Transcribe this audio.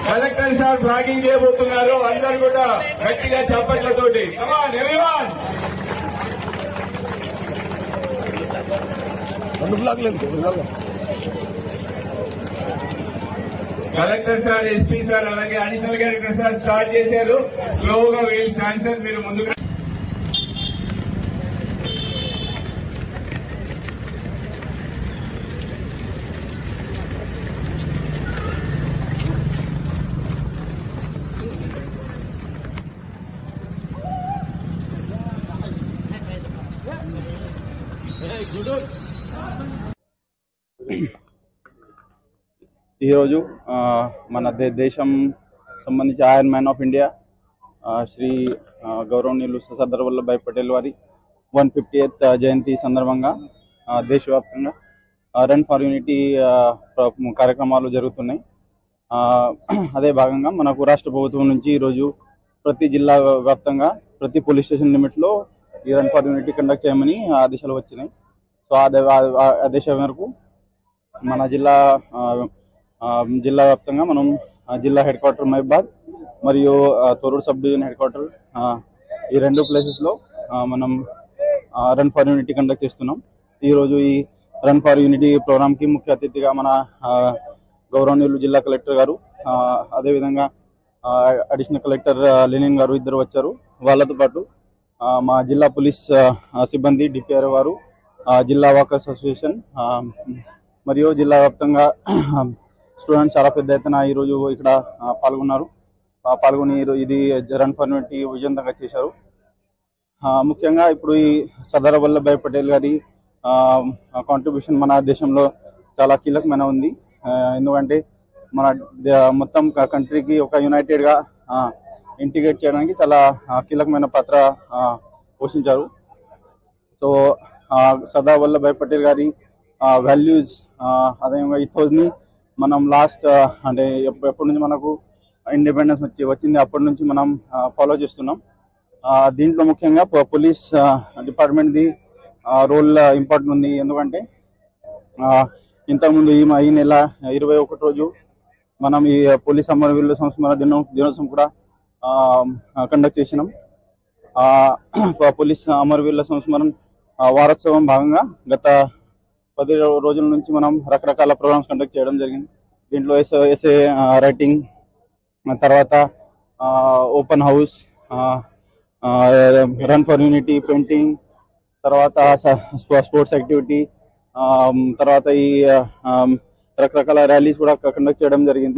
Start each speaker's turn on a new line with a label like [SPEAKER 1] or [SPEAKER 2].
[SPEAKER 1] Collector sir flagging చేయబోతున్నారు. అందరూ కూడా గట్టిగా చప్పట్లతోటి come on everyone. Collector sir, SP sir, అలాగే అడిషనల్ కలెక్టర్ సార్ స్టార్ట్ చేశారు. స్లోగా వీల్ స్టాండ్ సార్, మీరు ముందుకు.
[SPEAKER 2] ఈరోజు మన దేశం సంబంధించి iron man of India Shri గౌరవనీయులు సర్దార్ వల్లభాయ్ పటేల్ వారి 150th జయంతి సందర్భంగా దేశవ్యాప్తంగా రన్ ఫర్ యూనిటీ కార్యక్రమాలు జరుగుతున్నాయి. అదే భాగంగా మనకు రాష్ట్ర ప్రభుత్వం నుంచి ఈరోజు ప్రతి జిల్లా వ్యాప్తంగా ప్రతి పోలీస్ స్టేషన్ లిమిట్స్లో ఈ రన్ ఫర్ యూనిటీ కండక్ట్ చేయమని ఆదేశాలు వచ్చినాయి. సో ఆదేశం మేరకు మన జిల్లా వ్యాప్తంగా మనం జిల్లా హెడ్ క్వార్టర్ మహబాద్ మరియు Torrur sub division head quarter ఈ రెండు ప్లేసెస్లో మనం రన్ ఫర్ యూనిటీ కండక్ట్ చేస్తున్నాం. ఈరోజు ఈ రన్ ఫర్ యూనిటీ ప్రోగ్రామ్కి ముఖ్య అతిథిగా మన గౌరవనీయులు జిల్లా కలెక్టర్ గారు, అదేవిధంగా అడిషనల్ కలెక్టర్ లెనిన్ గారు ఇద్దరు వచ్చారు. వాళ్ళతో పాటు మా జిల్లా పోలీస్ సిబ్బంది, డిపిఆర్ వారు, జిల్లా వాకర్స్ అసోసియేషన్ మరియు జిల్లా వ్యాప్తంగా స్టూడెంట్స్ చాలా పెద్ద ఎత్తున ఈరోజు ఇక్కడ పాల్గొని ఇది రన్ ఫర్ యూనిటీ విజయవంతంగా చేశారు. ముఖ్యంగా ఇప్పుడు ఈ సర్దార్ వల్లభాయ్ పటేల్ గారి కాంట్రిబ్యూషన్ మన దేశంలో చాలా కీలకమైన ఉంది. ఎందుకంటే మన మొత్తం కంట్రీకి ఒక యునైటెడ్గా ఇంటిగ్రేట్ చేయడానికి చాలా కీలకమైన పాత్ర పోషించారు. సో సర్దార్ వల్లభాయ్ పటేల్ గారి వాల్యూస్, అదేవిధంగా ఈథోస్ని మనం లాస్ట్ అంటే ఎప్పటి నుంచి మనకు ఇండిపెండెన్స్ వచ్చింది అప్పటి నుంచి మనం ఫాలో చేస్తున్నాం. దీంట్లో ముఖ్యంగా పోలీస్ డిపార్ట్మెంట్ది రోల్ ఇంపార్టెంట్ ఉంది. ఎందుకంటే ఇంతకుముందు ఈ నెల 21 రోజు మనం ఈ పోలీస్ అమరవీరుల సంస్మరణ దినోత్సవం కూడా కండక్ట్ చేసినాం. పోలీస్ అమరవీరుల సంస్మరణ వారోత్సవం భాగంగా గత 10 రోజుల నుంచి మనం రకరకాల ప్రోగ్రామ్స్ కండక్ట్ చేయడం జరిగింది. దీంట్లో ఎస్ఏ రైటింగ్, తర్వాత open house, run for unity, painting, తర్వాత స్పోర్ట్స్ యాక్టివిటీ, తర్వాత ఈ రకరకాల ర్యాలీస్ కూడా కండక్ట్ చేయడం జరిగింది.